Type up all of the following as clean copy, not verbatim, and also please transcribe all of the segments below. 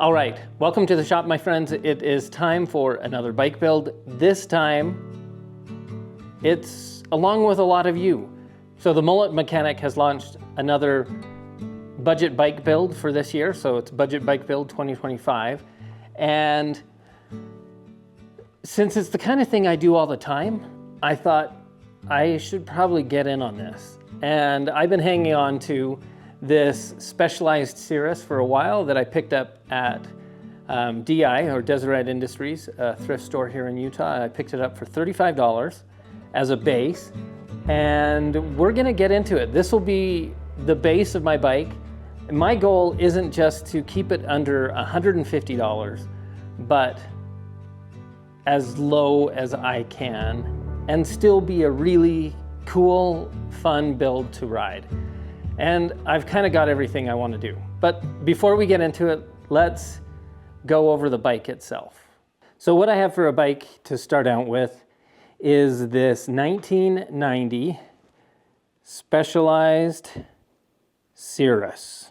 All right, welcome to the shop, my friends. It is time for another bike build. This time, it's along with a lot of you. So the Mullet mechanic has launched another budget bike build for this year. So it's Budget Bike Build 2025. And since it's the kind of thing I do all the time, I thought I should probably get in on this. And I've been hanging on to this Specialized Sirrus for a while that I picked up at DI, or Deseret Industries, a thrift store here in Utah. I picked it up for $35 as a base, and we're gonna get into it. This will be the base of my bike. My goal isn't just to keep it under $150, but as low as I can, and still be a really cool, fun build to ride. And I've kind of got everything I want to do. But before we get into it, let's go over the bike itself. So what I have for a bike to start out with is this 1990 Specialized Sirrus.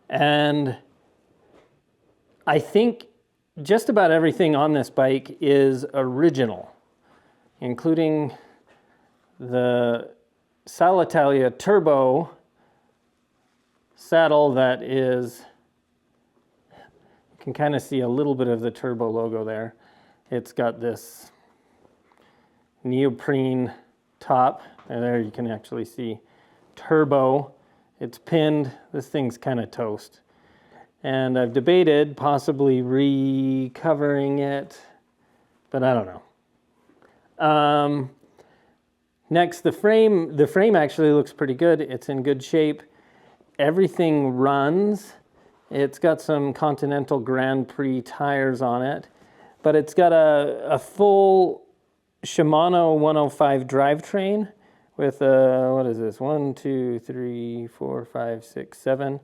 And I think just about everything on this bike is original, including the Salitalia Turbo saddle that is, you can kind of see a little bit of the Turbo logo there. It's got this neoprene top, and there you can actually see Turbo. It's pinned. This thing's kind of toast. And I've debated possibly recovering it, but I don't know. Next, the frame actually looks pretty good. It's in good shape. Everything runs. It's got some Continental Grand Prix tires on it, but it's got a full Shimano 105 drivetrain with a, what is this? 1, 2, 3, 4, 5, 6, 7.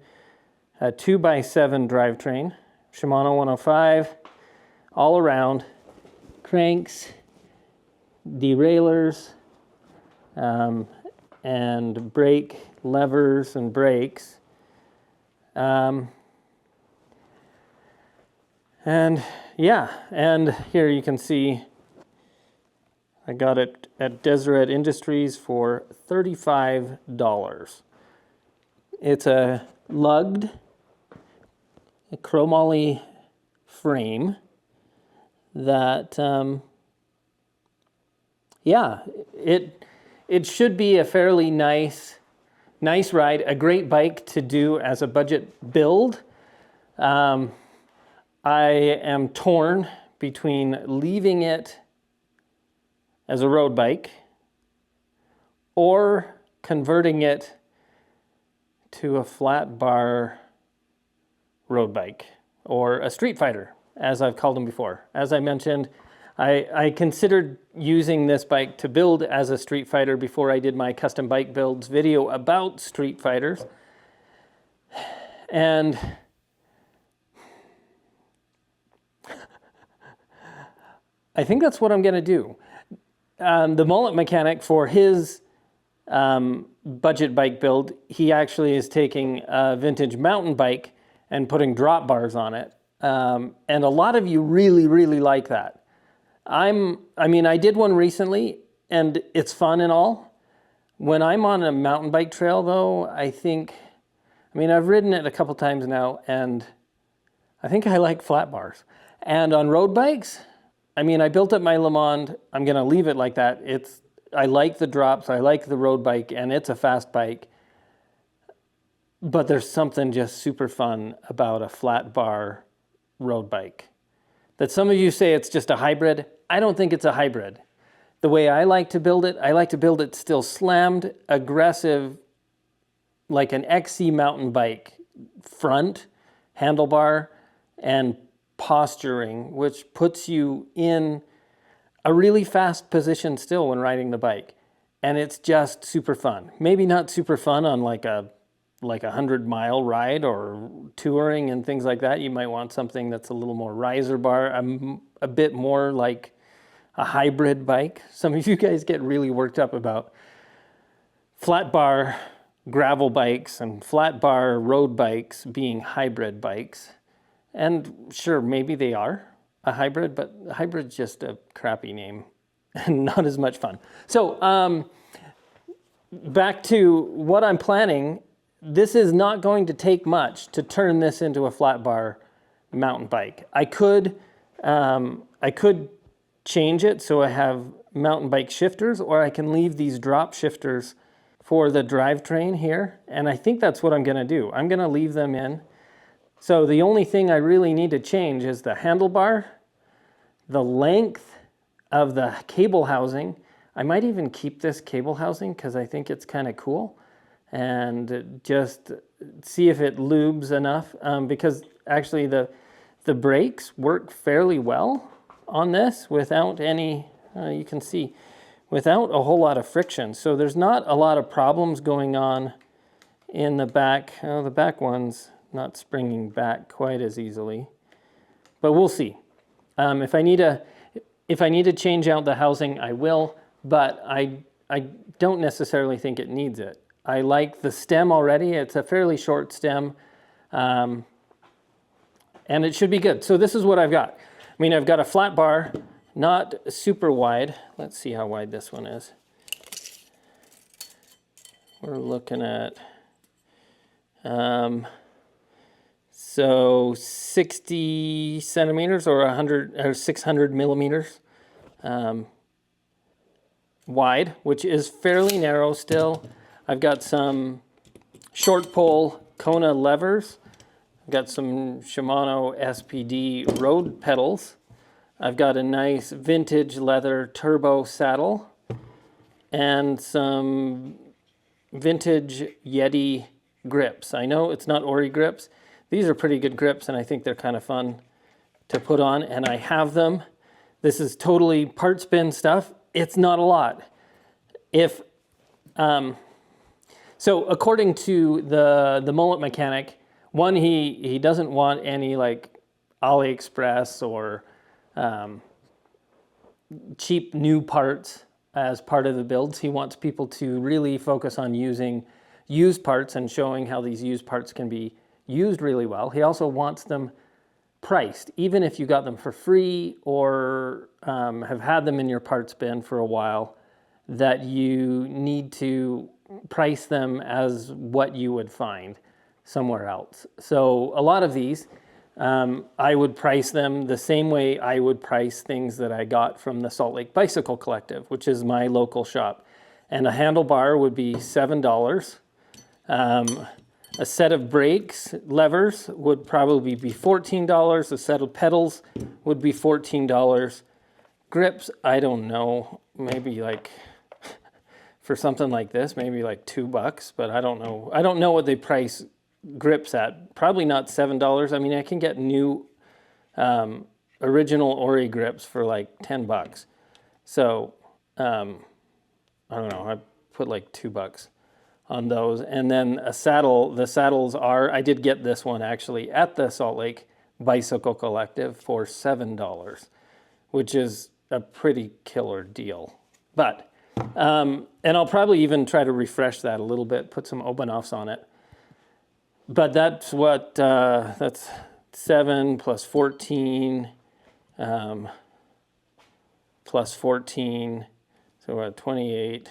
A 2x7 drivetrain. Shimano 105, all around. Cranks, derailleurs, and brake levers and brakes. And yeah, and here you can see I got it at Deseret Industries for $35. It's a lugged chromoly frame that, yeah, it should be a fairly nice ride, a great bike to do as a budget build. I am torn between leaving it as a road bike or converting it to a flat bar road bike, or a Streetfighter, as I've called them before. As I mentioned, I considered using this bike to build as a Streetfighter before I did my custom bike builds video about Streetfighters. And I think that's what I'm gonna do. The Mullet mechanic, for his budget bike build, he actually is taking a vintage mountain bike and putting drop bars on it. And a lot of you really, really like that. I mean, I did one recently and it's fun and all. When I'm on a mountain bike trail though, I've ridden it a couple times now and I think I like flat bars. And on road bikes, I built up my Le Mans, I'm gonna leave it like that. I like the drops, I like the road bike, and it's a fast bike. But there's something just super fun about a flat bar road bike. That some of you say it's just a hybrid. I don't think it's a hybrid. The way I like to build it still slammed, aggressive, like an XC mountain bike, front, handlebar, and posturing, which puts you in a really fast position still when riding the bike. And it's just super fun. Maybe not super fun on like a 100-mile ride or touring and things like that. You might want something that's a little more riser bar, a bit more like a hybrid bike. Some of you guys get really worked up about flat bar gravel bikes and flat bar road bikes being hybrid bikes. And sure, maybe they are a hybrid, but hybrid's just a crappy name and not as much fun. So back to what I'm planning. This is not going to take much to turn this into a flat bar mountain bike. I could change it so I have mountain bike shifters, or I can leave these drop shifters for the drivetrain here. And I think that's what I'm gonna do. I'm gonna leave them in. So the only thing I really need to change is the handlebar, the length of the cable housing. I might even keep this cable housing because I think it's kind of cool, and just see if it lubes enough, because actually the brakes work fairly well on this without any, you can see, without a whole lot of friction. So there's not a lot of problems going on in the back. Oh, the back one's not springing back quite as easily, but we'll see. If I need to change out the housing, I will, but I don't necessarily think it needs it. I like the stem already. It's a fairly short stem, and it should be good. So this is what I've got. I mean, I've got a flat bar, not super wide. Let's see how wide this one is. We're looking at, so 60 centimeters or 100 or 600 millimeters wide, which is fairly narrow still. I've got some short pole Kona levers. I've got some Shimano SPD road pedals. I've got a nice vintage leather turbo saddle and some vintage Yeti grips. I know it's not Ori grips. These are pretty good grips, and I think they're kind of fun to put on, and I have them. This is totally parts bin stuff. It's not a lot. So according to the Mullet mechanic, one, he doesn't want any like AliExpress or cheap new parts as part of the builds. He wants people to really focus on using used parts and showing how these used parts can be used really well. He also wants them priced, even if you got them for free or have had them in your parts bin for a while, that you need to price them as what you would find somewhere else. So a lot of these, I would price them the same way I would price things that I got from the Salt Lake Bicycle Collective, which is my local shop. And a handlebar would be $7. A set of brakes, levers, would probably be $14. A set of pedals would be $14. Grips, I don't know, maybe like, for something like this, maybe like $2, but I don't know. I don't know what they price grips at. Probably not $7. I mean, I can get new original Ori grips for like $10. So I don't know. I put like $2 on those. And then a saddle. The saddles are, I did get this one actually at the Salt Lake Bicycle Collective for $7, which is a pretty killer deal. But and I'll probably even try to refresh that a little bit, put some Obanofs on it. But that's what, that's 7 plus 14, plus 14, so we're at 28,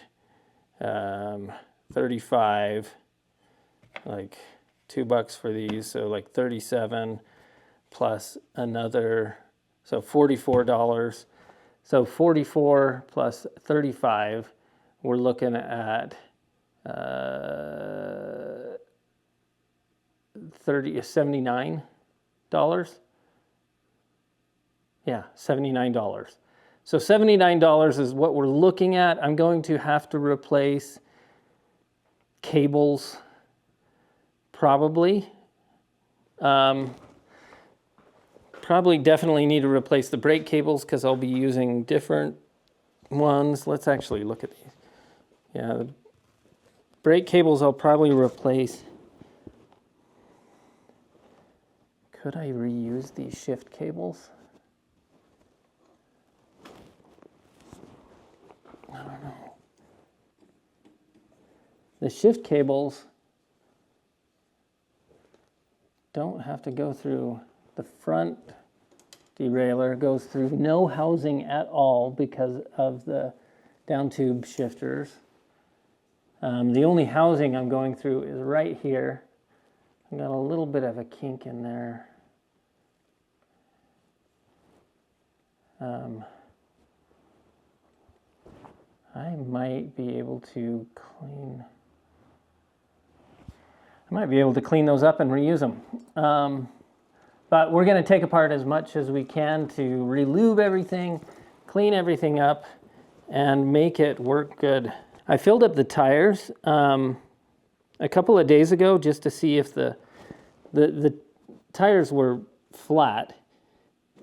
35, like $2 for these, so like 37 plus another, so $44. So 44 plus 35, we're looking at $79. Yeah, $79. So $79 is what we're looking at. I'm going to have to replace cables, probably. Probably definitely need to replace the brake cables because I'll be using different ones. Let's actually look at these. Yeah, the brake cables I'll probably replace. Could I reuse these shift cables? I don't know. The shift cables don't have to go through The front derailleur goes through no housing at all because of the down tube shifters. The only housing I'm going through is right here. I've got a little bit of a kink in there. I might be able to clean those up and reuse them. But we're going to take apart as much as we can to re-lube everything, clean everything up, and make it work good. I filled up the tires a couple of days ago just to see if the tires were flat,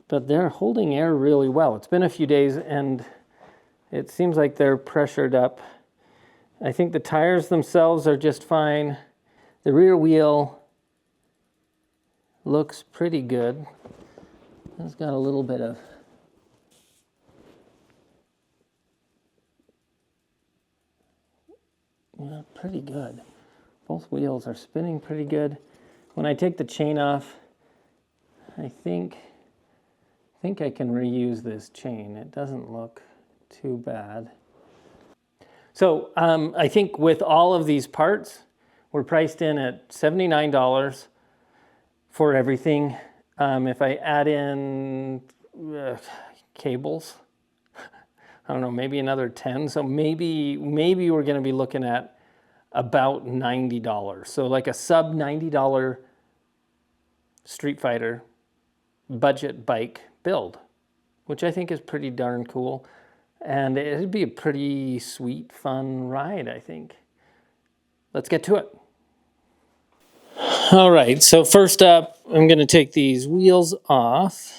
but they're holding air really well. It's been a few days and it seems like they're pressured up. I think the tires themselves are just fine. The rear wheel looks pretty good. It's got a little bit of pretty good. Both wheels are spinning pretty good. When I take the chain off, I think I can reuse this chain. It doesn't look too bad. So I think with all of these parts, we're priced in at $79 for everything. If I add in cables, I don't know, maybe another 10. So maybe we're going to be looking at about $90. So like a sub $90 Streetfighter budget bike build, which I think is pretty darn cool. And it'd be a pretty sweet, fun ride, I think. Let's get to it. All right, so first up, I'm going to take these wheels off.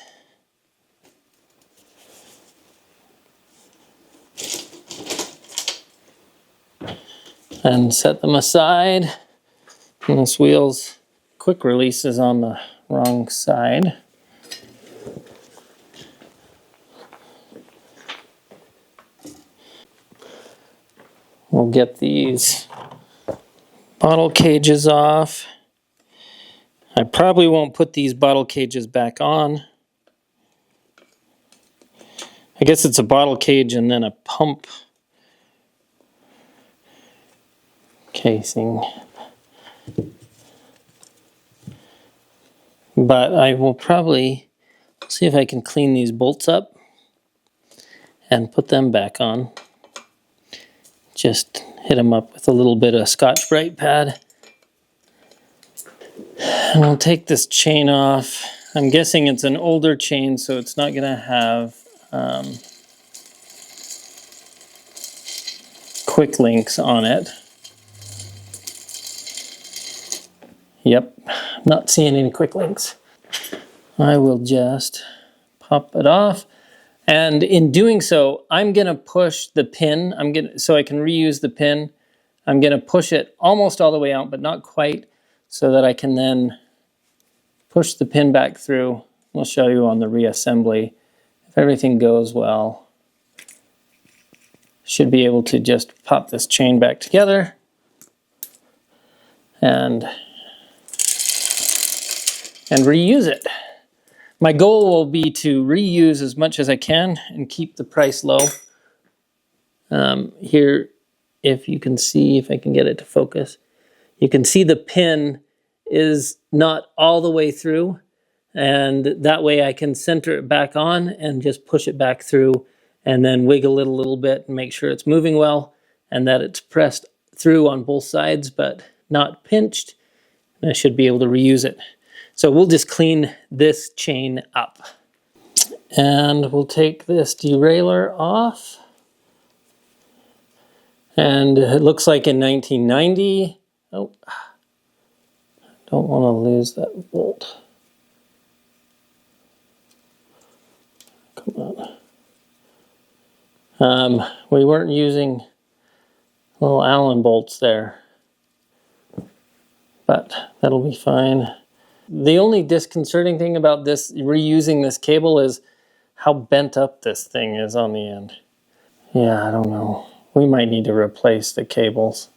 And set them aside. And this wheel's quick release is on the wrong side. We'll get these bottle cages off. I probably won't put these bottle cages back on. I guess it's a bottle cage and then a pump casing. But I will probably see if I can clean these bolts up and put them back on. Just hit them up with a little bit of Scotch-Brite pad. And we'll take this chain off. I'm guessing it's an older chain, so it's not going to have quick links on it. Yep, not seeing any quick links. I will just pop it off. And in doing so, I'm going to push the pin. So I can reuse the pin. I'm going to push it almost all the way out, but not quite, so that I can then push the pin back through. We'll show you on the reassembly. If everything goes well, should be able to just pop this chain back together and reuse it. My goal will be to reuse as much as I can and keep the price low. Here, if you can see, if I can get it to focus, you can see the pin is not all the way through, and that way I can center it back on and just push it back through and then wiggle it a little bit and make sure it's moving well and that it's pressed through on both sides but not pinched. And I should be able to reuse it. So we'll just clean this chain up. And we'll take this derailleur off. And it looks like in 1990, oh, don't want to lose that bolt. Come on. We weren't using little Allen bolts there, but that'll be fine. The only disconcerting thing about this, reusing this cable, is how bent up this thing is on the end. Yeah, I don't know. We might need to replace the cables.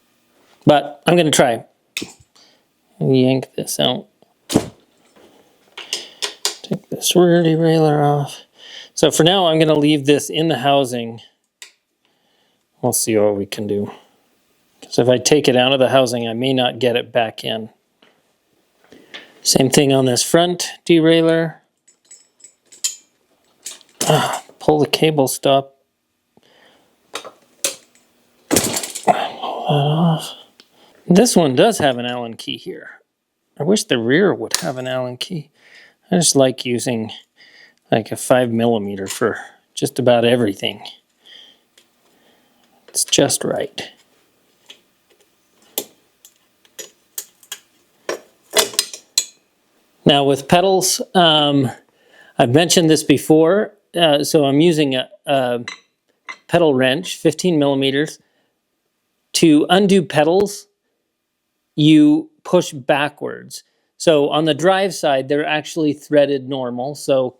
But I'm going to try. Yank this out. this rear derailleur off. So for now, I'm going to leave this in the housing. We'll see what we can do. Because if I take it out of the housing, I may not get it back in. Same thing on this front derailleur. Pull the cable stop. Pull that off. This one does have an Allen key here. I wish the rear would have an Allen key. I just like using like a 5mm for just about everything. It's just right. Now with pedals, I've mentioned this before, so I'm using a pedal wrench, 15mm. To undo pedals, you push backwards. So on the drive side, they're actually threaded normal, so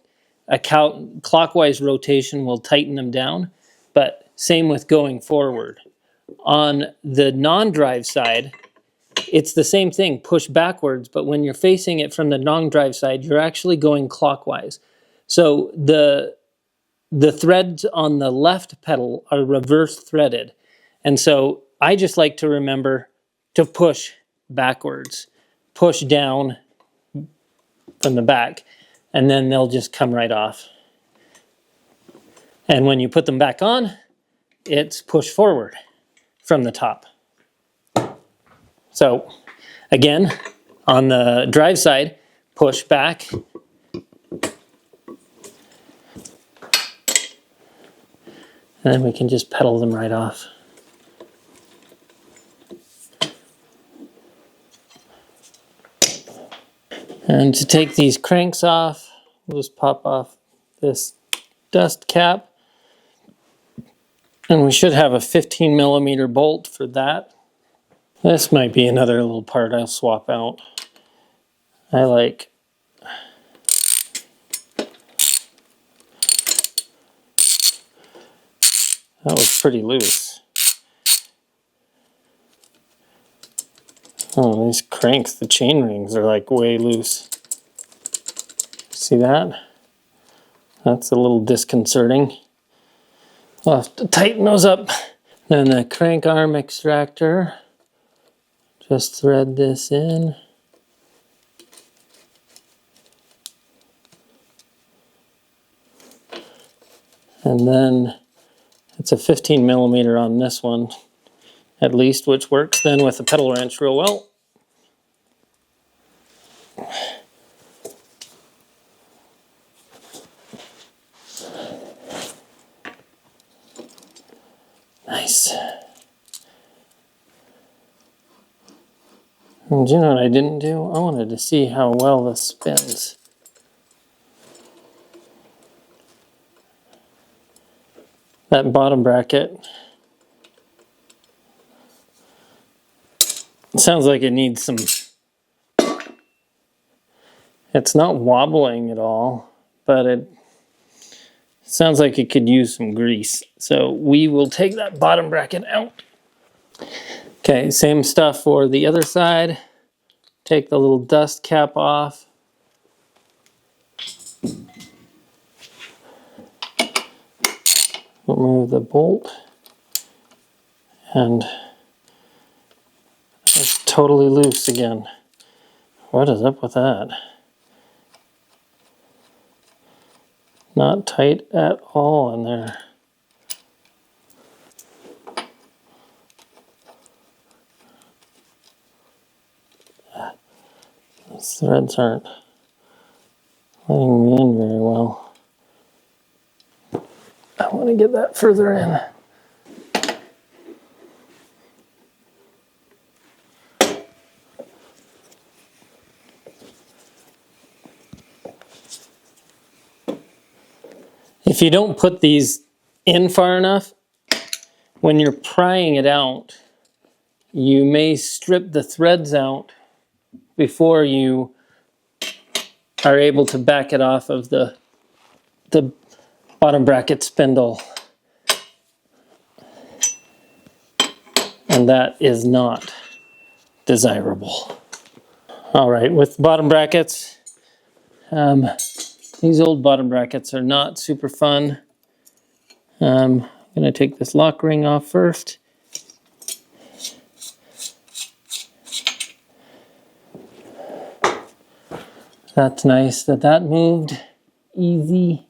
a clockwise rotation will tighten them down, but same with going forward. On the non-drive side, it's the same thing, push backwards, but when you're facing it from the non-drive side, you're actually going clockwise. So the threads on the left pedal are reverse threaded. And so I just like to remember to push backwards, push down from the back, and then they'll just come right off. And when you put them back on, it's push forward from the top. So again, on the drive side, push back. And then we can just pedal them right off. And to take these cranks off, we'll just pop off this dust cap. And we should have a 15mm bolt for that. This might be another little part I'll swap out. That was pretty loose. Oh, these cranks, the chain rings are like way loose. See that? That's a little disconcerting. I'll have to tighten those up. Then the crank arm extractor. Just thread this in. And then it's a 15mm on this one, at least, which works then with the pedal wrench real well. Nice. And do you know what I didn't do? I wanted to see how well this spins. That bottom bracket, it sounds like it needs some, it's not wobbling at all, but it sounds like it could use some grease. So we will take that bottom bracket out. Okay, same stuff for the other side. Take the little dust cap off. Remove the bolt. And it's totally loose again. What is up with that? Not tight at all in there. These threads aren't letting me in very well. I want to get that further in. If you don't put these in far enough, when you're prying it out, you may strip the threads out before you are able to back it off of the bottom bracket spindle. And that is not desirable. All right, with bottom brackets, you These old bottom brackets are not super fun. I'm going to take this lock ring off first. That's nice that that moved easy.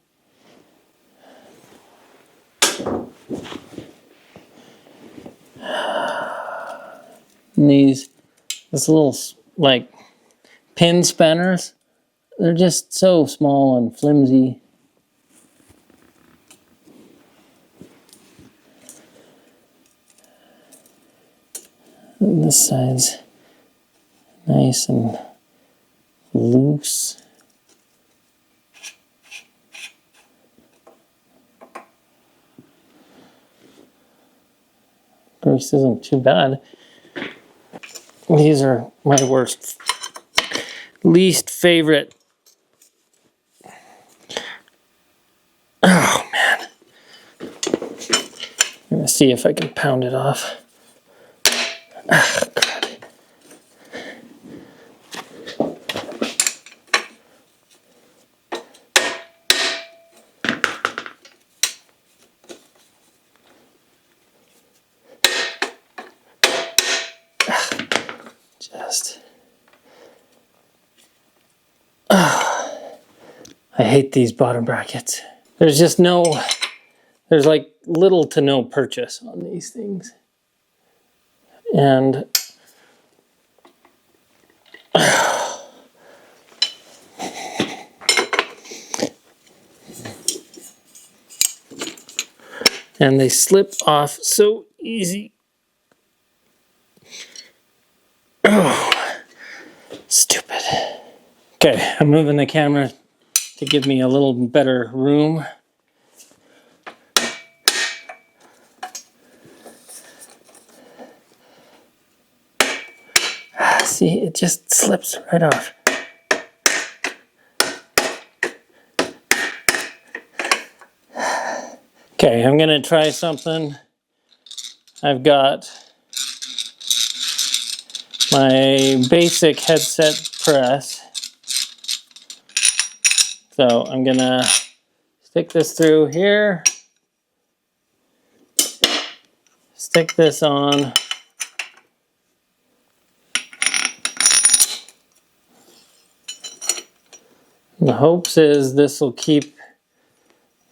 And this little like pin spanners, they're just so small and flimsy. And this side's nice and loose. Grease isn't too bad. These are my least favorite. Oh man. I'm gonna see if I can pound it off. Ah, crap. I hate these bottom brackets. There's like little to no purchase on these things. And they slip off so easy. Oh, stupid. Okay, I'm moving the camera to give me a little better room. See, it just slips right off. Okay, I'm gonna try something. I've got my basic headset press. So I'm gonna stick this through here, stick this on. And the hopes is this will keep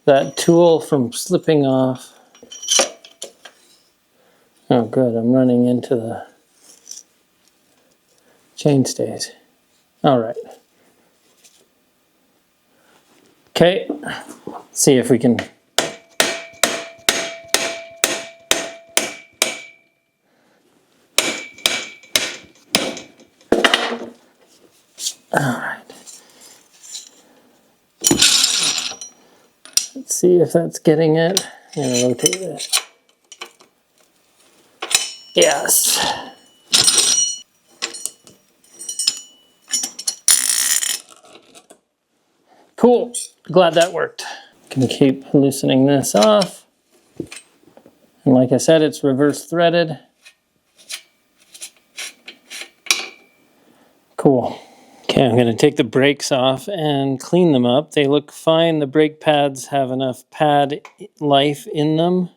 that tool from slipping off. Oh good, I'm running into the chainstays. All right. Okay, see if we can. All right. Let's see if that's getting it. I'm gonna rotate this. Yes. Cool. Glad that worked. Gonna keep loosening this off. And like I said, it's reverse threaded. Cool. Okay, I'm gonna take the brakes off and clean them up. They look fine. The brake pads have enough pad life in them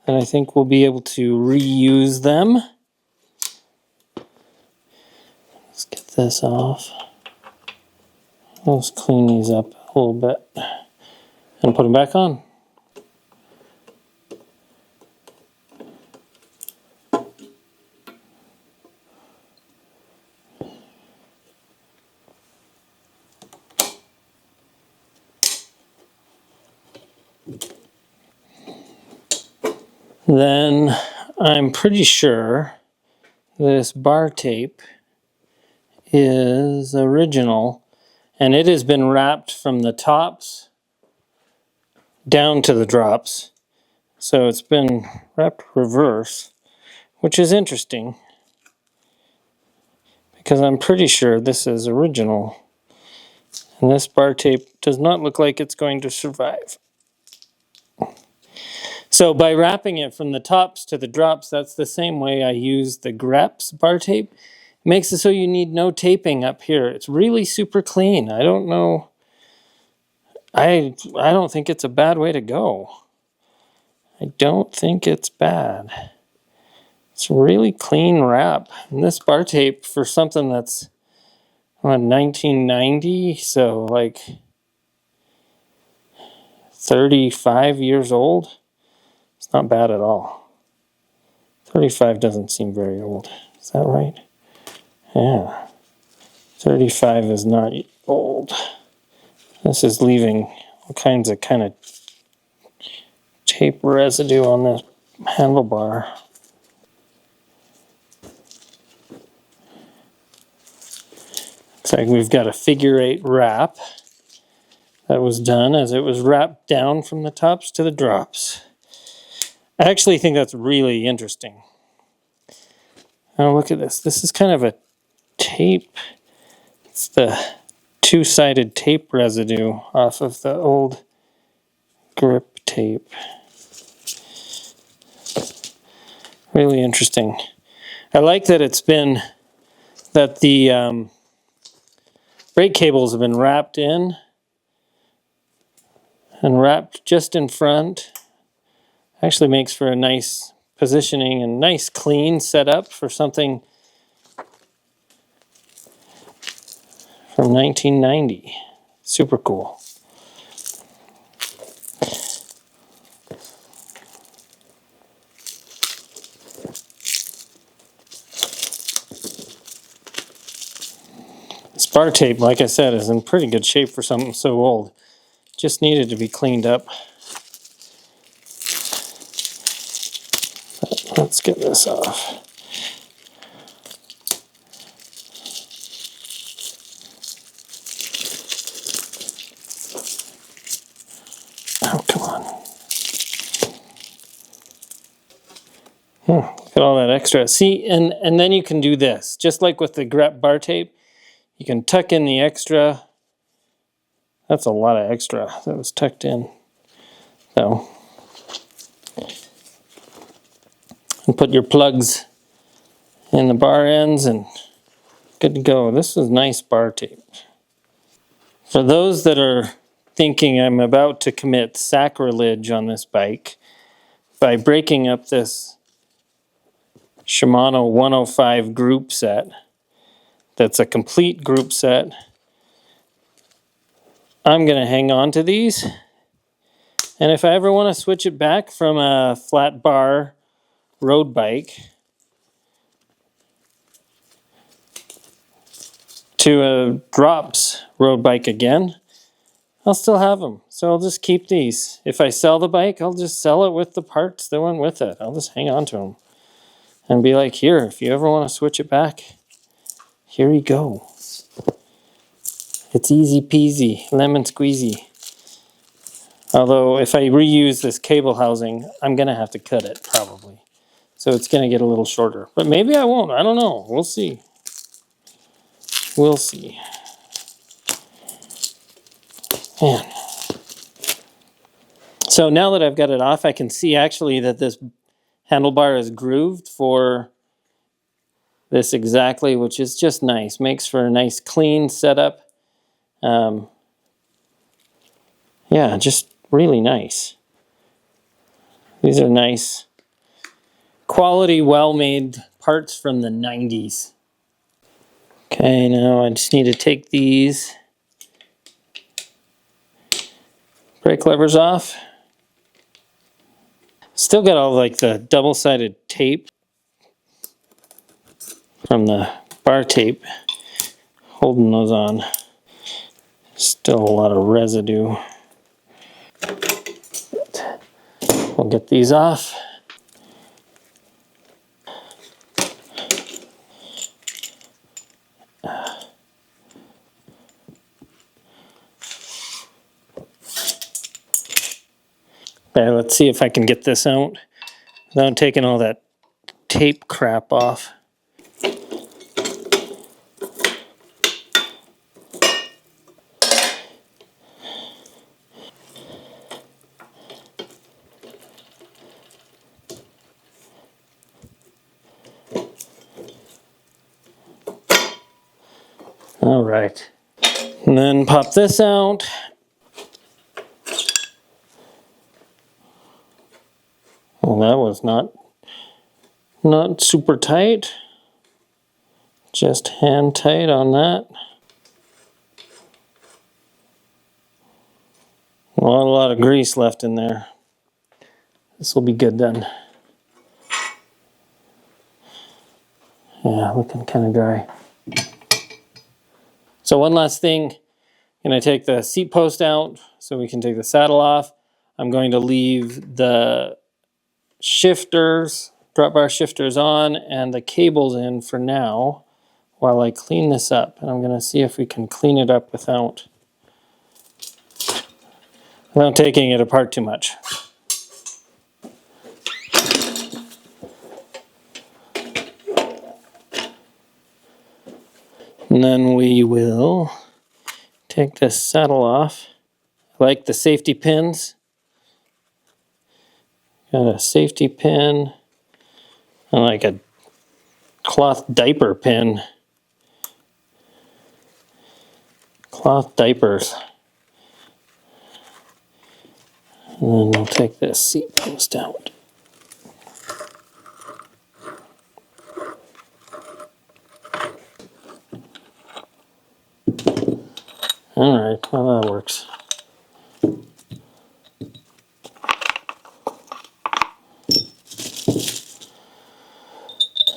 that I think we'll be able to reuse them. Let's get this off. Let's clean these up a little bit and put them back on. Then I'm pretty sure this bar tape is original, and it has been wrapped from the tops down to the drops. So it's been wrapped reverse, which is interesting because I'm pretty sure this is original. And this bar tape does not look like it's going to survive. So by wrapping it from the tops to the drops, that's the same way I use the Greps bar tape. It makes it so you need no taping up here. It's really super clean. I don't know I don't think it's a bad way to go. I don't think it's bad. It's a really clean wrap. And this bar tape for something that's 1990, so like 35 years old, it's not bad at all. 35 doesn't seem very old. Is that right? Yeah. 35 is not old. This is leaving all kinds of kind of tape residue on this handlebar. Looks like we've got a figure-8 wrap that was done as it was wrapped down from the tops to the drops. I actually think that's really interesting. Now look at this. This is kind of a tape. It's the two-sided tape residue off of the old grip tape. Really interesting. I like that it's been, that the brake cables have been wrapped in and wrapped just in front. Actually makes for a nice positioning and nice clean setup for something from 1990. Super cool. This bar tape, like I said, is in pretty good shape for something so old. Just needed to be cleaned up. But let's get this off. Oh, come on. Look at all that extra. See, and then you can do this. Just like with the grep bar tape, you can tuck in the extra. That's a lot of extra that was tucked in. So, and put your plugs in the bar ends and good to go. This is nice bar tape. For those that are thinking I'm about to commit sacrilege on this bike by breaking up this Shimano 105 group set, that's a complete group set, I'm going to hang on to these. And if I ever want to switch it back from a flat bar road bike to a drops road bike again, I'll still have them. So I'll just keep these. If I sell the bike, I'll just sell it with the parts that went with it. I'll just hang on to them and be like, here, if you ever want to switch it back, here you go. It's easy peasy, lemon squeezy. Although if I reuse this cable housing, I'm going to have to cut it probably. So it's going to get a little shorter. But maybe I won't. I don't know. We'll see. We'll see. Man. So now that I've got it off, I can see actually that this handlebar is grooved for this exactly, which is just nice. Makes for a nice clean setup. Yeah, just really nice. These are nice, quality, well-made parts from the 90s. Okay, now I just need to take these brake levers off. Still got all like the double-sided tape from the bar tape holding those on. Still a lot of residue. We'll get these off. Okay, let's see if I can get this out without taking all that tape crap off. All right, and then pop this out. Well, that was not super tight. Just hand tight on that. A lot of grease left in there. This will be good then. Yeah, looking kind of dry. So one last thing, I'm going to take the seat post out so we can take the saddle off. I'm going to leave the shifters, drop bar shifters on, and the cables in for now while I clean this up. And I'm going to see if we can clean it up without taking it apart too much. And then we will take this saddle off. I like the safety pins. Got a safety pin and like a cloth diaper pin. Cloth diapers. And then we'll take this seat post out. Alright, well that works.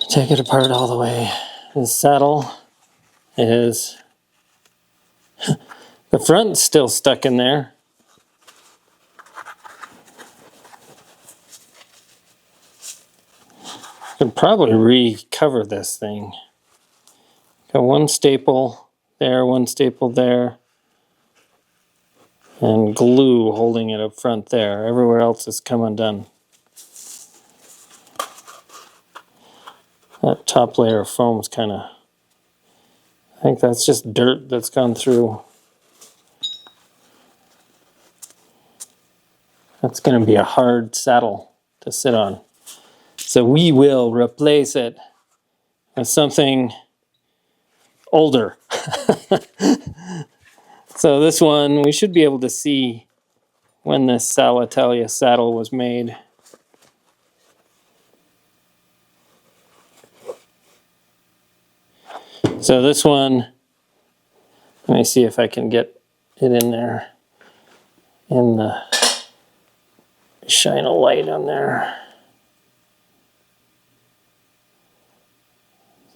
Take it apart all the way. The saddle is... the front's still stuck in there. Could probably recover this thing. Got one staple there, one staple there, and glue holding it up front there. Everywhere else has come undone. That top layer of foam is kind of, I think that's just dirt that's gone through. That's going to be a hard saddle to sit on. So we will replace it with something older. So this one, we should be able to see when this Sal Italia saddle was made. So this one, let me see if I can get it in there, in the shine a light on there.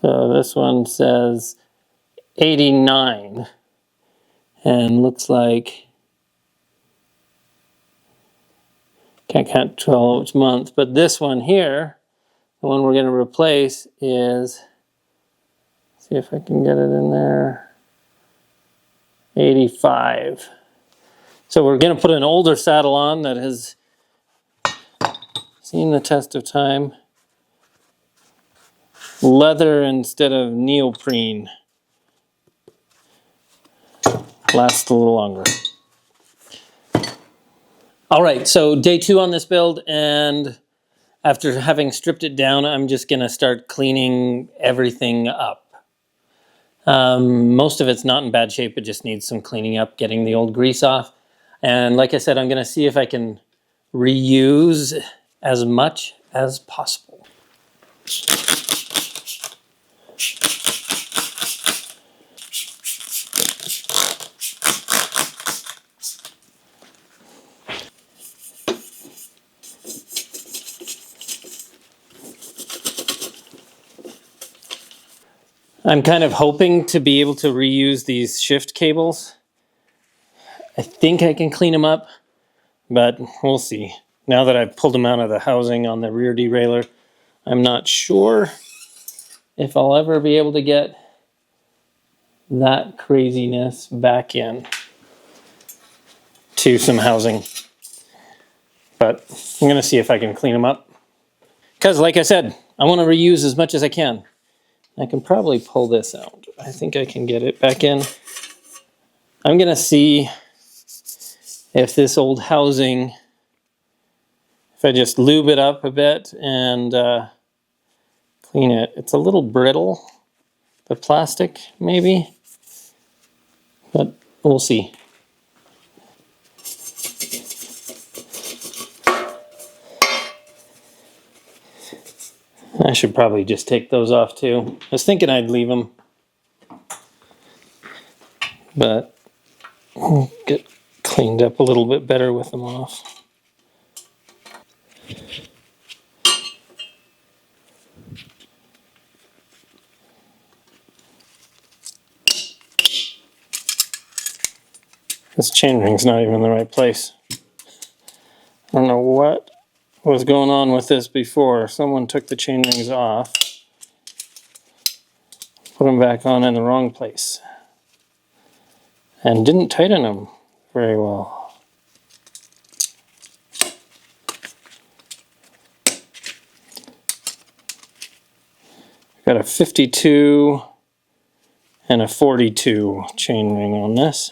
So this one says 89 and looks like, can't tell which month, but this one here, the one we're going to replace is, see if I can get it in there, 85. So we're going to put an older saddle on that has seen the test of time. Leather instead of neoprene. Lasts a little longer. All right, so day 2 on this build, and after having stripped it down, I'm just going to start cleaning everything up. Most of it's not in bad shape. It just needs some cleaning up, getting the old grease off. And like I said, I'm going to see if I can reuse as much as possible. I'm kind of hoping to be able to reuse these shift cables. I think I can clean them up, but we'll see. Now that I've pulled them out of the housing on the rear derailleur, I'm not sure if I'll ever be able to get that craziness back in to some housing. But I'm going to see if I can clean them up. Because like I said, I want to reuse as much as I can. I can probably pull this out. I think I can get it back in. I'm going to see if this old housing, if I just lube it up a bit and clean it. It's a little brittle, the plastic maybe, but we'll see. I should probably just take those off too. I was thinking I'd leave them, but I'll get cleaned up a little bit better with them off. This chainring's not even in the right place. I don't know what was going on with this before. Someone took the chainrings off, put them back on in the wrong place, and didn't tighten them very well. Got a 52 and a 42 chainring on this.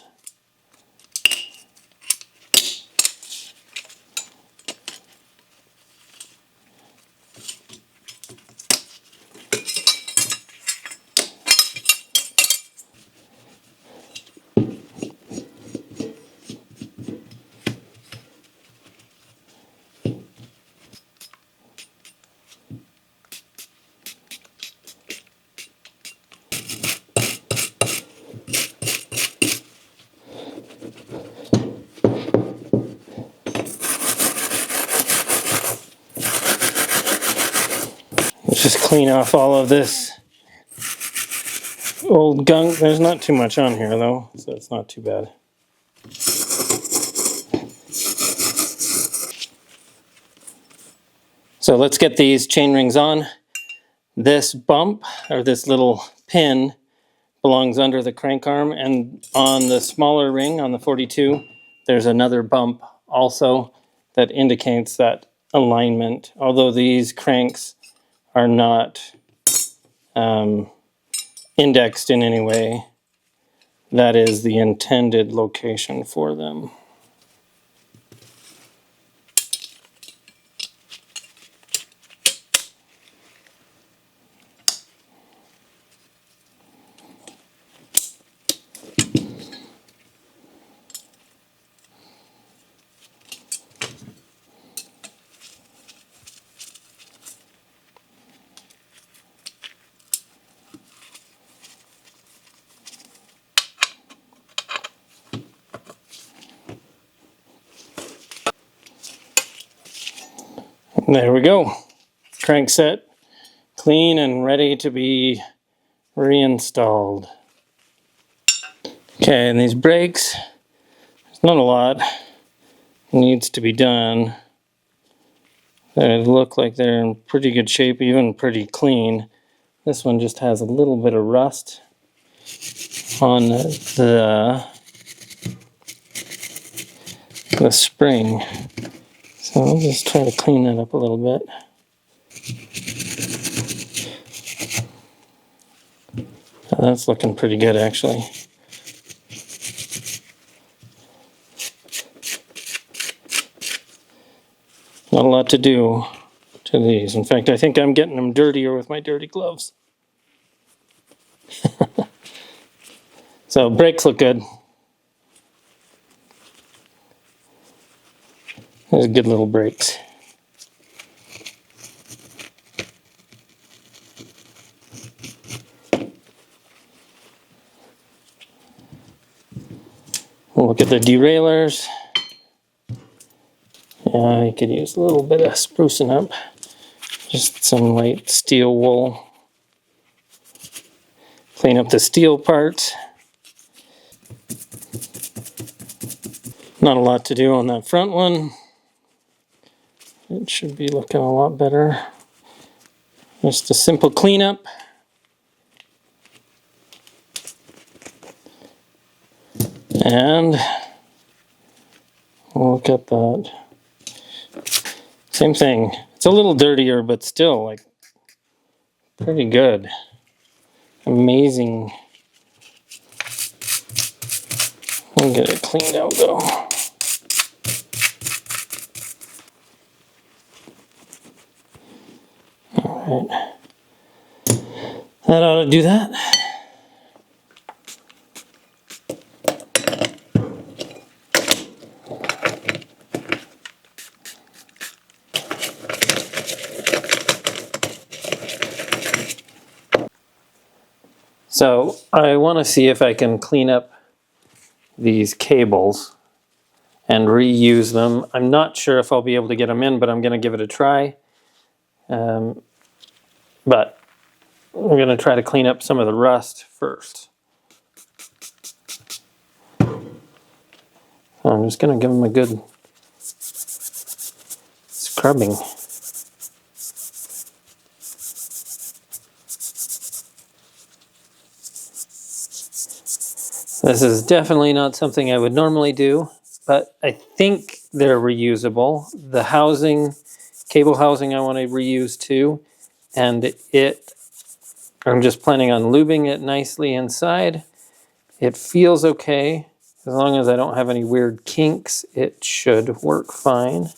Let's just clean off all of this old gunk. There's not too much on here though, so it's not too bad. So let's get these chain rings on. This bump, or this little pin, belongs under the crank arm, and on the smaller ring, on the 42, there's another bump also that indicates that alignment. Although these cranks are not indexed in any way, that is the intended location for them. There we go. Crank set, clean and ready to be reinstalled. Okay, and these brakes, there's not a lot needs to be done. They look like they're in pretty good shape, even pretty clean. This one just has a little bit of rust on the spring. So I'll just try to clean that up a little bit. That's looking pretty good actually. Not a lot to do to these. In fact, I think I'm getting them dirtier with my dirty gloves. So brakes look good. Those are good little brakes. We'll look at the derailleurs. Yeah, you could use a little bit of sprucing up. Just some light steel wool. Clean up the steel parts. Not a lot to do on that front one. It should be looking a lot better. Just a simple cleanup. And we'll look at that. Same thing. It's a little dirtier, but still like pretty good. Amazing. We'll get it cleaned out though. All right. That ought to do that. So I want to see if I can clean up these cables and reuse them. I'm not sure if I'll be able to get them in, but I'm going to give it a try. But we're going to try to clean up some of the rust first. So I'm just going to give them a good scrubbing. This is definitely not something I would normally do, but I think they're reusable. The housing, cable housing, I want to reuse too. And I'm just planning on lubing it nicely inside. It feels okay. As long as I don't have any weird kinks, it should work fine.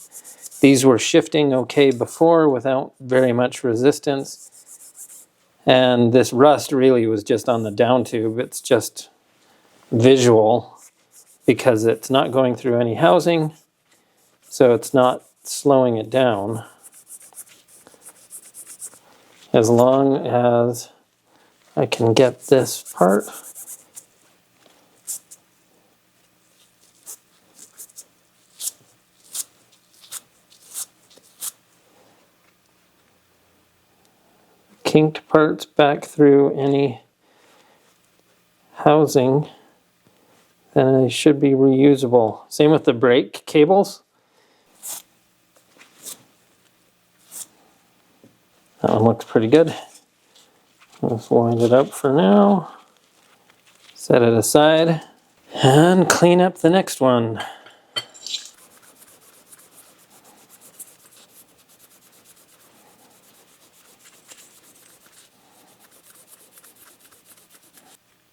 These were shifting okay before without very much resistance. And this rust really was just on the down tube. It's just visual because it's not going through any housing, so it's not slowing it down. As long as I can get this part. Kinked parts back through any housing, then they should be reusable. Same with the brake cables. That one looks pretty good. Let's wind it up for now. Set it aside and clean up the next one.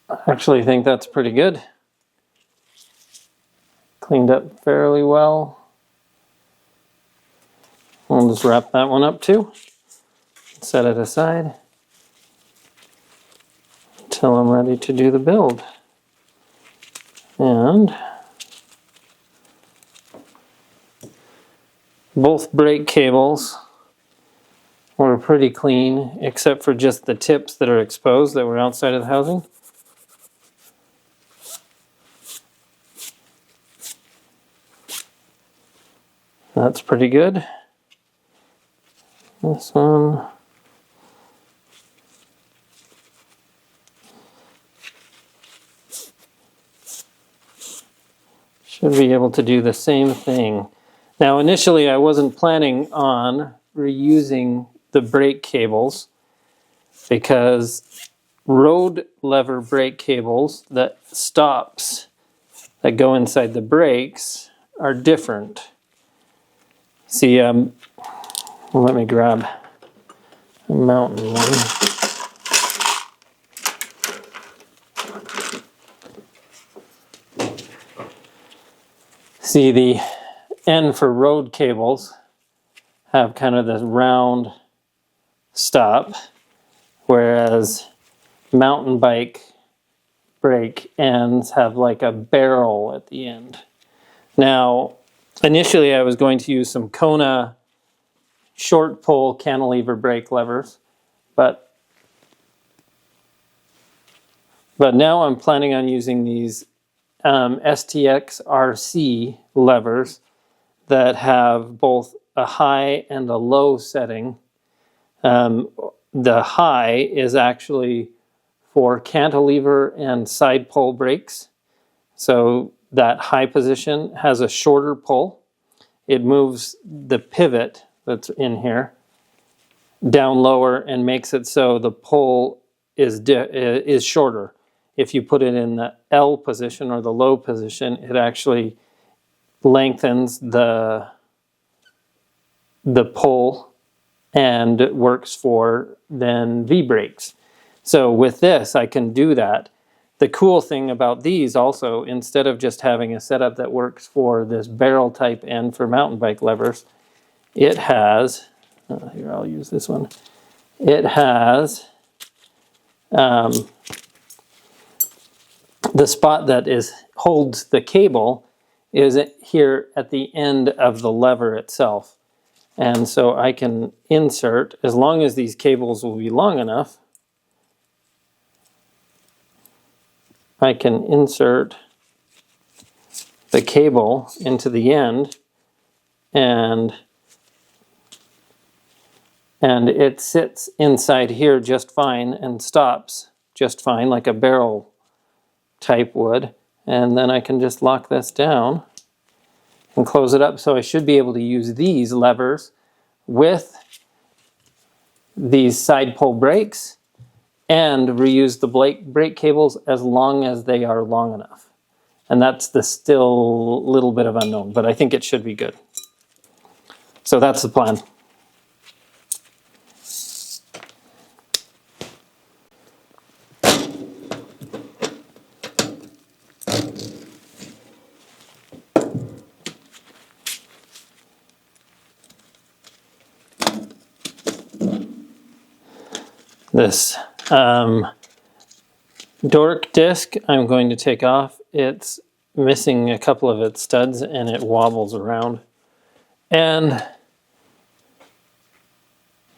I actually think that's pretty good. Cleaned up fairly well. We'll just wrap that one up too. Set it aside until I'm ready to do the build. And both brake cables were pretty clean, except for just the tips that are exposed that were outside of the housing. That's pretty good. This one. Should be able to do the same thing. Now initially I wasn't planning on reusing the brake cables because road lever brake cables that go inside the brakes are different. See, let me grab a mountain one. See, the end for road cables have kind of this round stop, whereas mountain bike brake ends have like a barrel at the end. Now, initially I was going to use some Kona short pull cantilever brake levers, but now I'm planning on using these STX RC levers that have both a high and a low setting. The high is actually for cantilever and side pull brakes. So that high position has a shorter pull. It moves the pivot that's in here down lower and makes it so the pull is shorter. If you put it in the L position or the low position, it actually lengthens the pull and works for then V brakes. So with this, I can do that. The cool thing about these also, instead of just having a setup that works for this barrel type end for mountain bike levers, it has, here I'll use this one, it has the spot that holds the cable is here at the end of the lever itself. And so I can insert, as long as these cables will be long enough, I can insert the cable into the end, and it sits inside here just fine and stops just fine, like a barrel type would. And then I can just lock this down and close it up. So I should be able to use these levers with these side pull brakes and reuse the brake cables as long as they are long enough. And that's the still little bit of unknown, but I think it should be good. So that's the plan. This Dork disc I'm going to take off. It's missing a couple of its studs and it wobbles around. And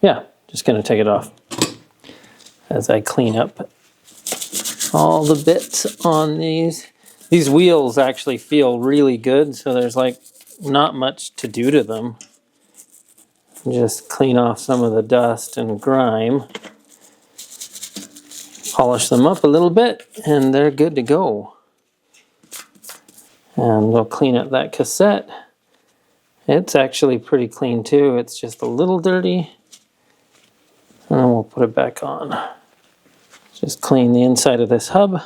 yeah, just going to take it off as I clean up all the bits on these. These wheels actually feel really good, so there's like not much to do to them. Just clean off some of the dust and grime. Polish them up a little bit and they're good to go. And we'll clean up that cassette. It's actually pretty clean too. It's just a little dirty. And then we'll put it back on. Just clean the inside of this hub.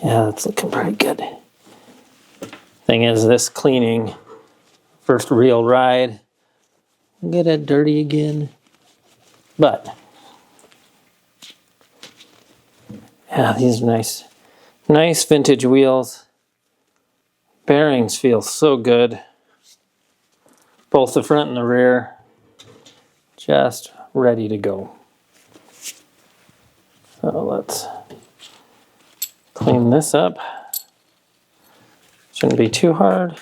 Yeah, that's looking pretty good. Thing is, this cleaning, first real ride, get it dirty again. But yeah, these are nice vintage wheels. Bearings feel so good. Both the front and the rear, just ready to go. So let's clean this up. Shouldn't be too hard.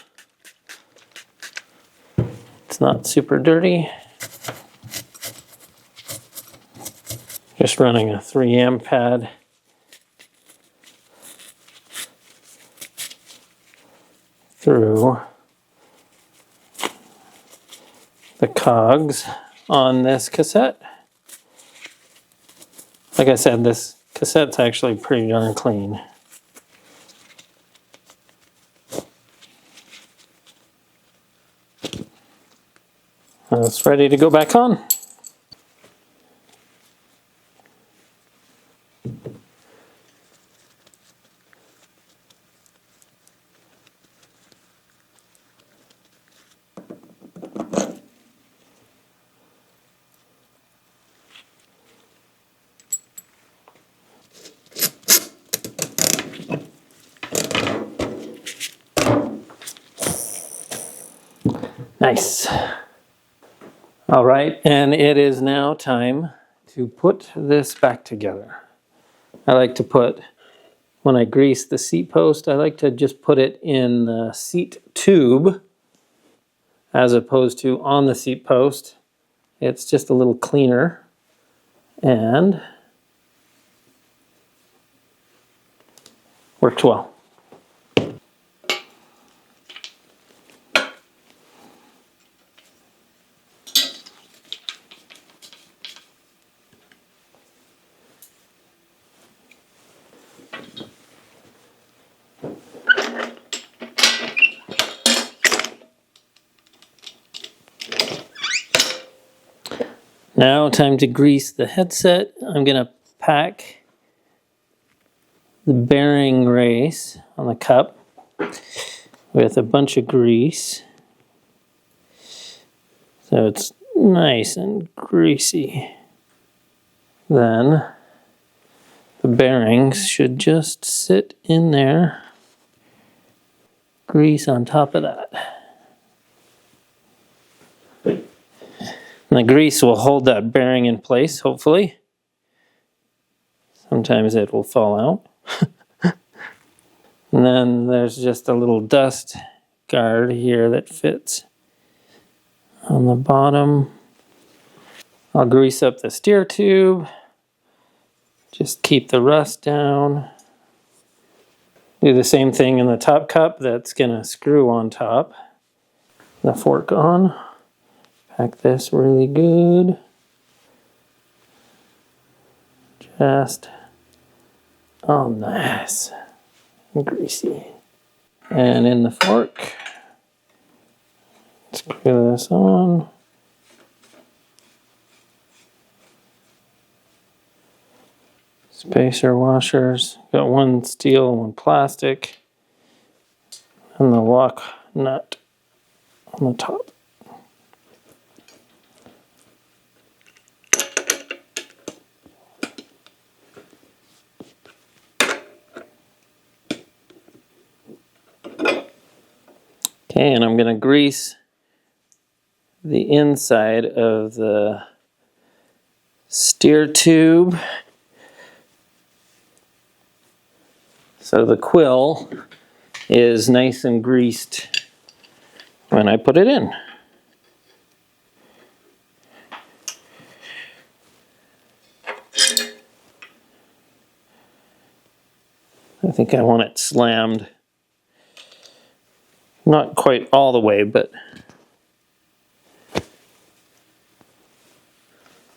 It's not super dirty. Just running a 3M pad. Through the cogs on this cassette. Like I said, this cassette's actually pretty darn clean. It's ready to go back on. Nice. All right, and it is now time to put this back together. I like to put, when I grease the seat post, I like to just put it in the seat tube as opposed to on the seat post. It's just a little cleaner and works well. Now time to grease the headset. I'm going to pack the bearing race on the cup with a bunch of grease. So it's nice and greasy. Then the bearings should just sit in there. Grease on top of that. And the grease will hold that bearing in place, hopefully. Sometimes it will fall out. And then there's just a little dust guard here that fits on the bottom. I'll grease up the steer tube. Just keep the rust down. Do the same thing in the top cup. That's gonna screw on top. The fork on. Pack this really good. Just, oh nice and greasy. And in the fork, screw this on. Spacer washers, got one steel, one plastic, and the lock nut on the top. Okay, and I'm going to grease the inside of the steer tube so the quill is nice and greased when I put it in. I think I want it slammed. Not quite all the way, but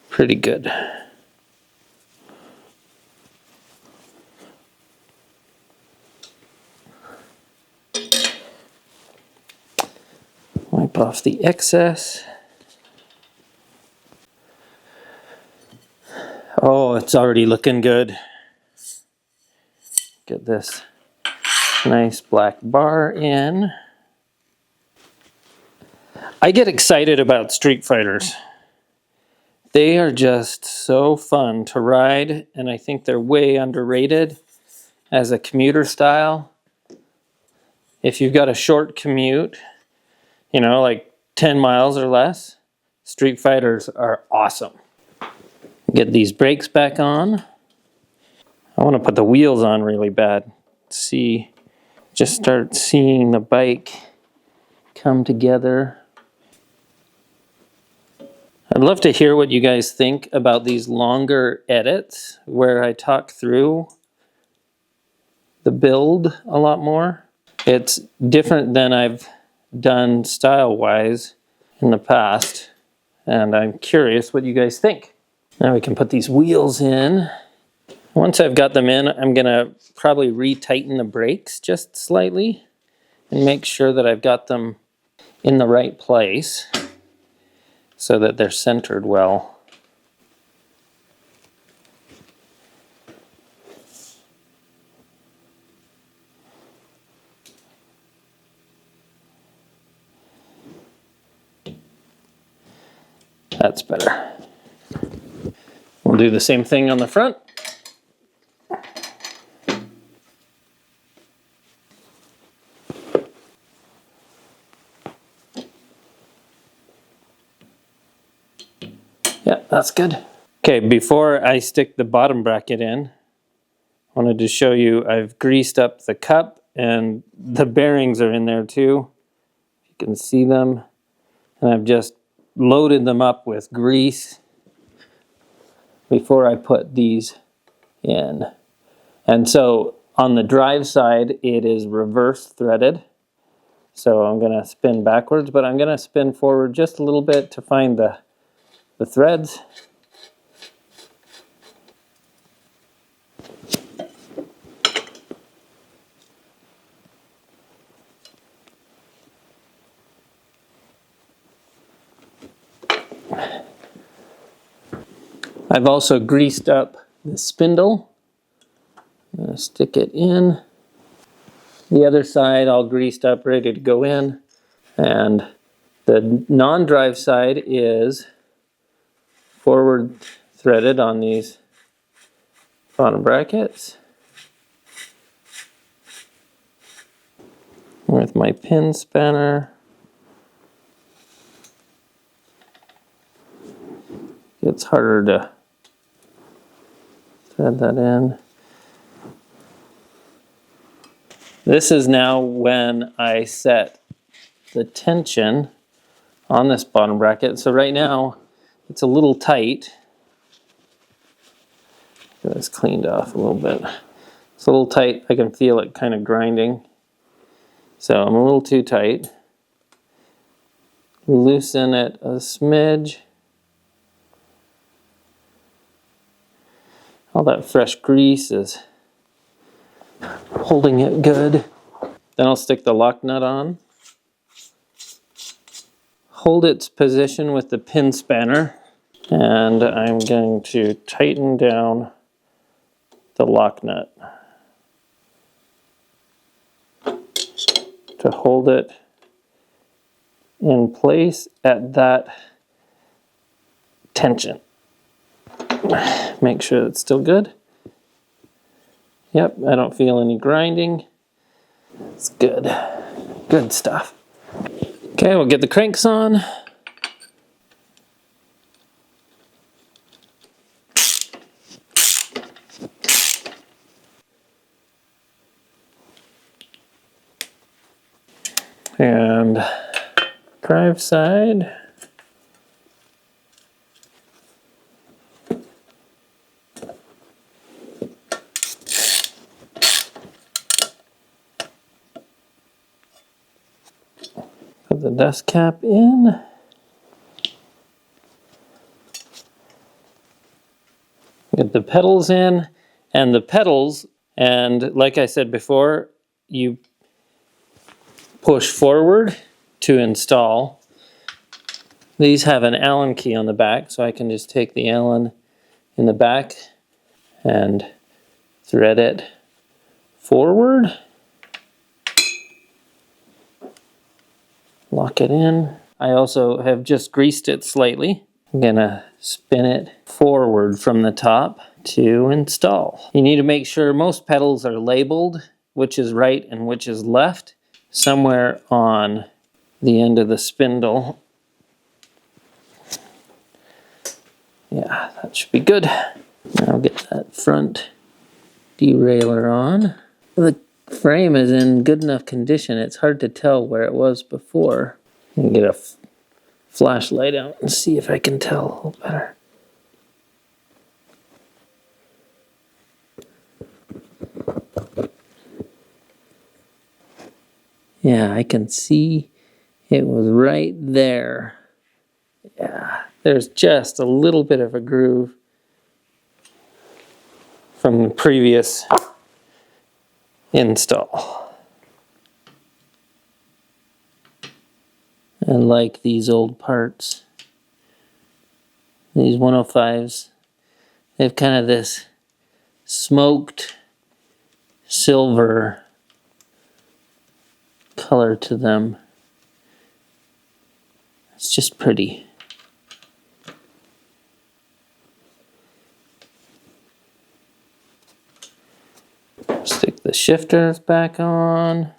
pretty good. Wipe off the excess. Oh, it's already looking good. Get this nice black bar in. I get excited about Streetfighters. They are just so fun to ride, and I think they're way underrated as a commuter style. If you've got a short commute, you know, like 10 miles or less, Streetfighters are awesome. Get these brakes back on. I want to put the wheels on really bad. See, just start seeing the bike come together. I'd love to hear what you guys think about these longer edits where I talk through the build a lot more. It's different than I've done style-wise in the past, and I'm curious what you guys think. Now we can put these wheels in. Once I've got them in, I'm gonna probably retighten the brakes just slightly and make sure that I've got them in the right place so that they're centered well. That's better. We'll do the same thing on the front. Yeah, that's good. Okay, before I stick the bottom bracket in, I wanted to show you I've greased up the cup and the bearings are in there too. You can see them. And I've just loaded them up with grease before I put these in. And so on the drive side, it is reverse threaded. So I'm going to spin backwards, but I'm going to spin forward just a little bit to find the threads. I've also greased up the spindle. I'm going to stick it in. The other side all greased up, ready to go in. And the non-drive side is forward threaded on these bottom brackets with my pin spanner. It's harder to thread that in. This is now when I set the tension on this bottom bracket. So right now it's a little tight. Get this cleaned off a little bit. It's a little tight. I can feel it kind of grinding. So I'm a little too tight. Loosen it a smidge. All that fresh grease is holding it good. Then I'll stick the lock nut on. Hold its position with the pin spanner, and I'm going to tighten down the lock nut to hold it in place at that tension. Make sure it's still good. Yep, I don't feel any grinding. It's good. Good stuff. Okay, we'll get the cranks on. And drive side. Put the dust cap in. Get the pedals in, and the pedals, and like I said before, you push forward to install. These have an Allen key on the back, so I can just take the Allen in the back and thread it forward. Lock it in. I also have just greased it slightly. I'm gonna spin it forward from the top to install. You need to make sure most pedals are labeled, which is right and which is left, somewhere on the end of the spindle. Yeah, that should be good. Now get that front derailleur on. The frame is in good enough condition, it's hard to tell where it was before. I can get a flashlight out and see if I can tell a little better. Yeah, I can see it was right there. Yeah, there's just a little bit of a groove from the previous install. And like these old parts, these 105s, they have kind of this smoked silver color to them. It's just pretty. Stick the shifters back on.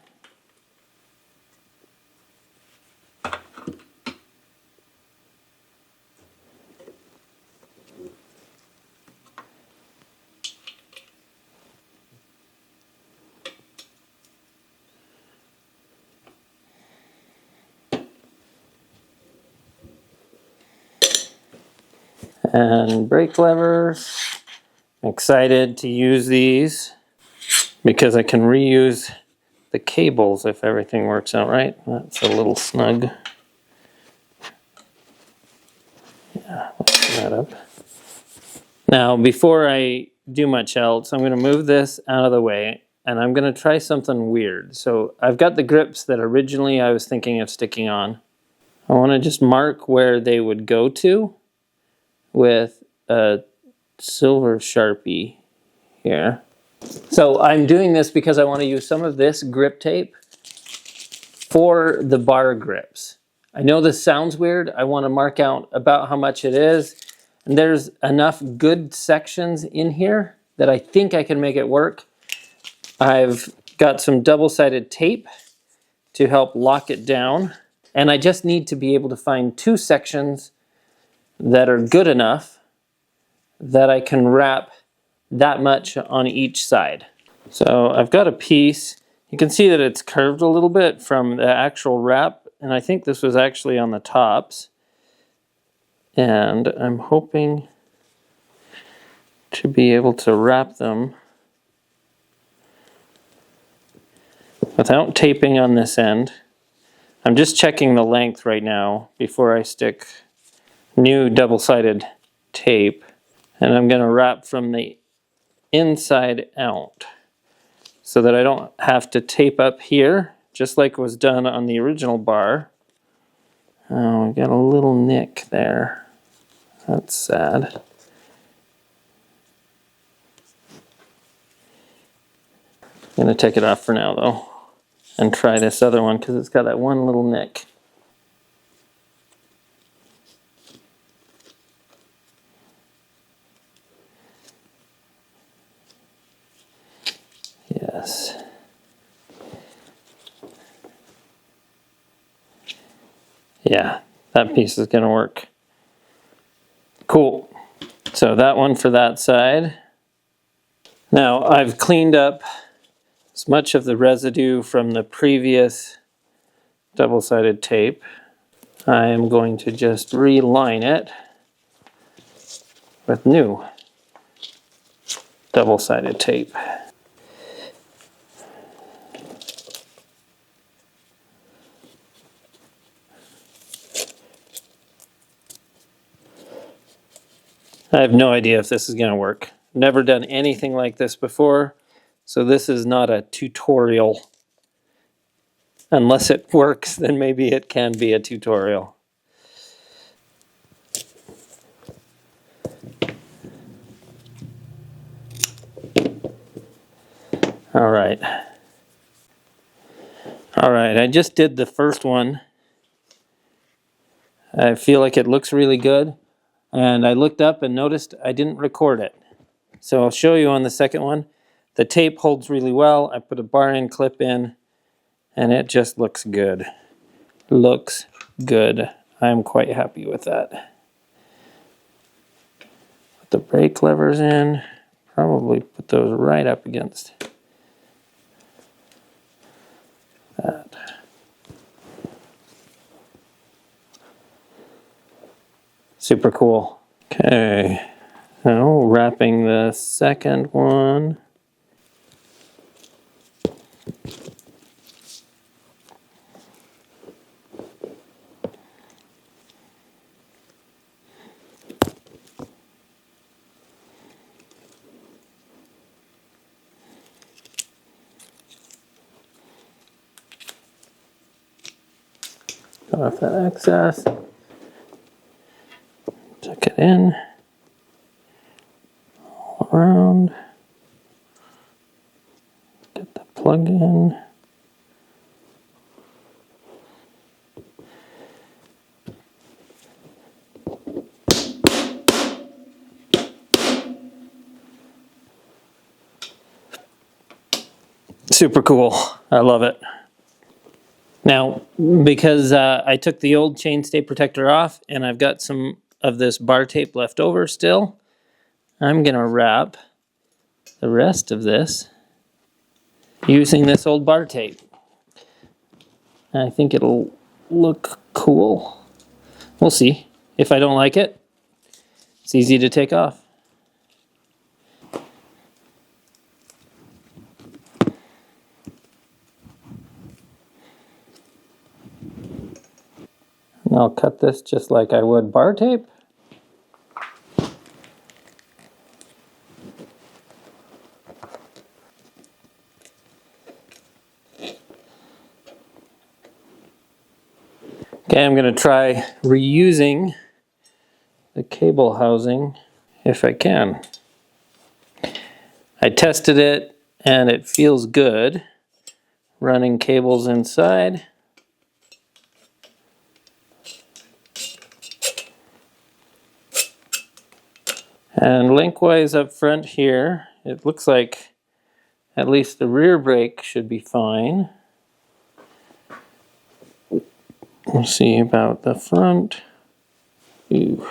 And brake levers. I'm excited to use these because I can reuse the cables if everything works out right. That's a little snug. Yeah, let's that up. Now, before I do much else, I'm going to move this out of the way and I'm going to try something weird. So I've got the grips that originally I was thinking of sticking on. I want to just mark where they would go to with a silver Sharpie here. So I'm doing this because I want to use some of this grip tape for the bar grips. I know this sounds weird. I want to mark out about how much it is. And there's enough good sections in here that I think I can make it work. I've got some double-sided tape to help lock it down. And I just need to be able to find two sections that are good enough that I can wrap that much on each side. So I've got a piece. You can see that it's curved a little bit from the actual wrap. and I think this was actually on the tops. And I'm hoping to be able to wrap them without taping on this end. I'm just checking the length right now before I stick new double-sided tape. And I'm going to wrap from the inside out so that I don't have to tape up here, just like was done on the original bar. Oh, we got a little nick there. That's sad. I'm going to take it off for now, though, and try this other one because it's got that one little nick. Yes. Yeah, that piece is going to work. Cool. So that one for that side. Now I've cleaned up as much of the residue from the previous double-sided tape. I am going to just reline it with new double-sided tape. I have no idea if this is going to work. Never done anything like this before, so this is not a tutorial. Unless it works, then maybe it can be a tutorial. All right. All right, I just did the first one. I feel like it looks really good. And I looked up and noticed I didn't record it. So I'll show you on the second one. The tape holds really well. I put a bar end clip in, and it just looks good. Looks good. I'm quite happy with that. Put the brake levers in. Probably put those right up against that. Super cool. Okay, now wrapping the second one. Cut off that excess. Tuck it in, all around, get the plug in. Super cool, I love it. Now, because I took the old chainstay protector off and I've got some of this bar tape left over still, I'm gonna wrap the rest of this using this old bar tape. I think it'll look cool. We'll see. If I don't like it, it's easy to take off. And I'll cut this just like I would bar tape. Okay, I'm going to try reusing the cable housing if I can. I tested it and it feels good running cables inside. And lengthwise up front here, it looks like at least the rear brake should be fine. We'll see about the front. Ooh,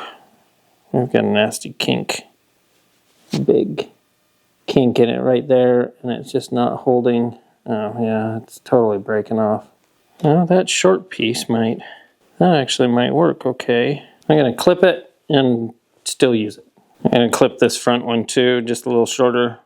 we've got a nasty kink. Big kink in it right there, and it's just not holding. Oh yeah, it's totally breaking off. Well, that short piece that actually might work okay. I'm gonna clip it and still use it. I'm gonna clip this front one too, just a little shorter.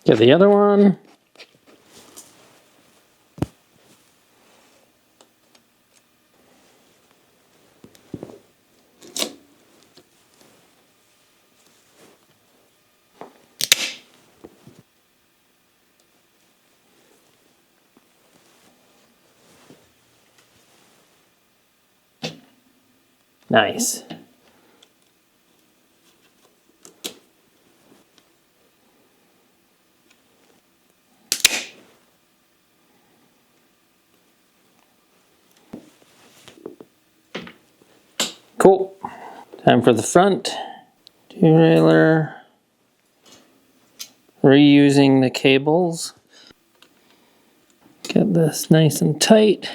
Get the other one. Nice. Cool. Time for the front. Derailleur. Reusing the cables. Get this nice and tight.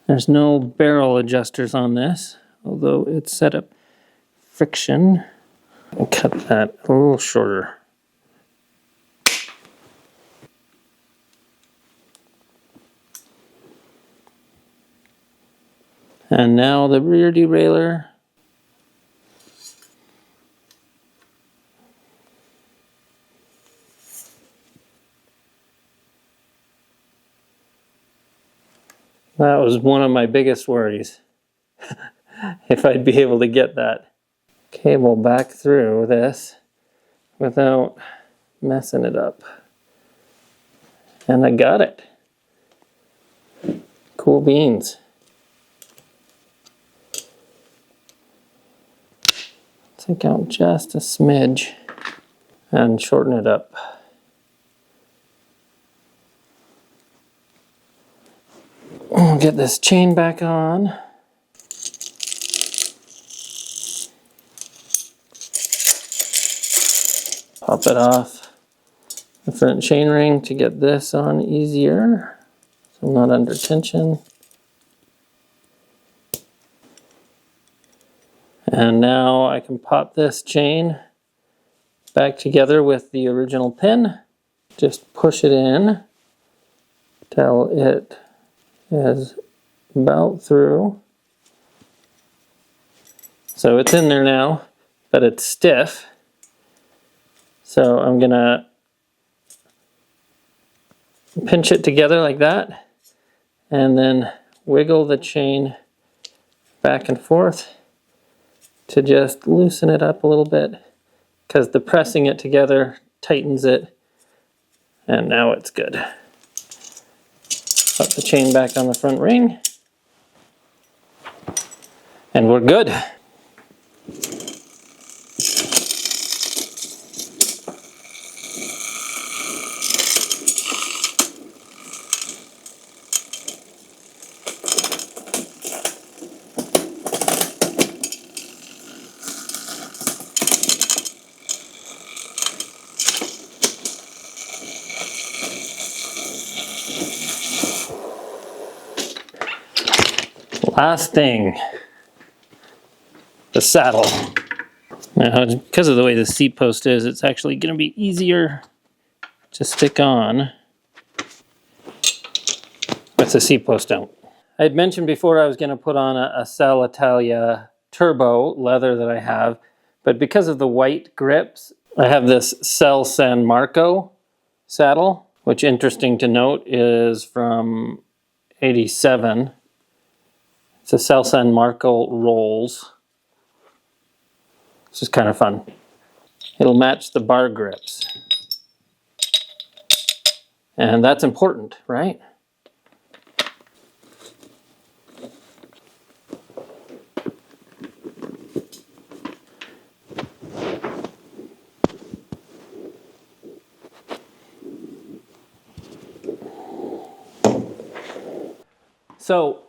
There's no barrel adjusters on this, although it's set up friction. I'll cut that a little shorter. And now the rear derailleur. That was one of my biggest worries. If I'd be able to get that cable back through this without messing it up. And I got it. Cool beans. Take out just a smidge and shorten it up. We'll get this chain back on. Pop it off the front chain ring to get this on easier, so I'm not under tension. And now I can pop this chain back together with the original pin. Just push it in till it is about through. So it's in there now, but it's stiff. So I'm gonna pinch it together like that and then wiggle the chain back and forth to just loosen it up a little bit, because the pressing it together tightens it, and now it's good. Put the chain back on the front ring, and we're good. Last thing, the saddle. Now, because of the way the seat post is, it's actually going to be easier to stick on with the seat post out. I had mentioned before I was going to put on a Sal Italia turbo leather that I have, but because of the white grips, I have this Sal San Marco saddle, which, interesting to note, is from '87. It's a Sal San Marco Rolls. This is kind of fun. It'll match the bar grips. And that's important, right? So,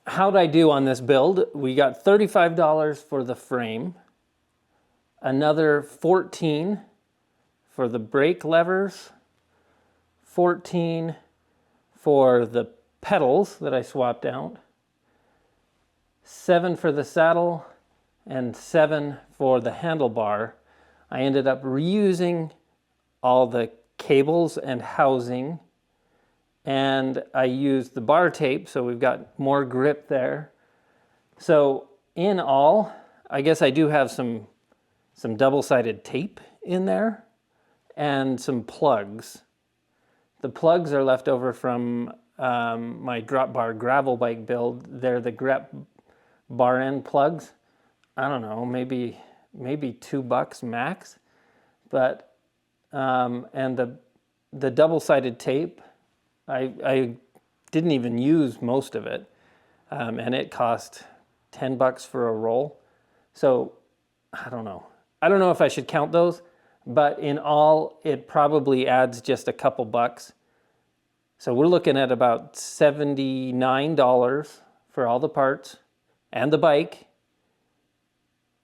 how'd I do on this build? We got $35 for the frame, another $14 for the brake levers, $14 for the pedals that I swapped out, 7 for the saddle, and 7 for the handlebar. I ended up reusing all the cables and housing, and I used the bar tape, so we've got more grip there. So in all, I guess I do have some double-sided tape in there and some plugs. The plugs are left over from my drop bar gravel bike build. They're the grep bar end plugs. I don't know, maybe $2 max. But and the double-sided tape, I didn't even use most of it, and it cost $10 for a roll. So I don't know. I don't know if I should count those, but in all, it probably adds just a couple bucks. So we're looking at about $79 for all the parts and the bike,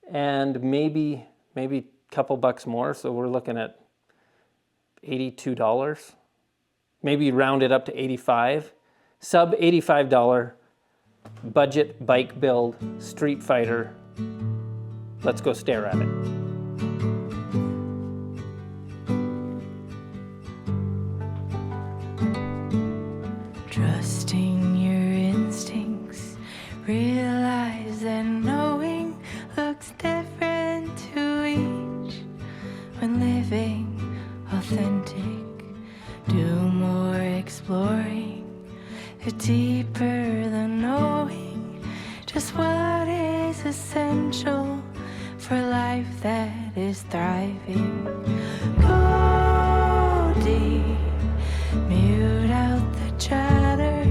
and maybe a couple bucks more. So we're looking at $82. Maybe round it up to 85. Sub $85 budget bike build Streetfighter. Let's go stare at it. Trusting your instincts, realize that knowing looks different to each. When living authentic, do more exploring, deeper than knowing just what is essential for life that is thriving. Go deep, mute out the chatter,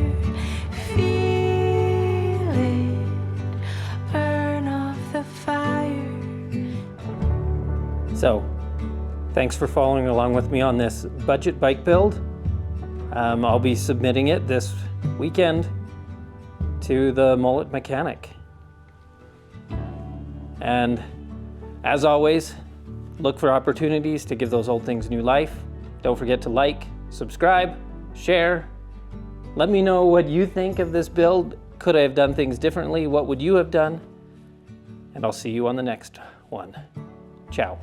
feel it, burn off the fire. So, thanks for following along with me on this budget bike build. I'll be submitting it this weekend to the Mullet mechanic. And as always, look for opportunities to give those old things new life. Don't forget to like, subscribe, share. Let me know what you think of this build. Could I have done things differently? What would you have done? And I'll see you on the next one. Ciao.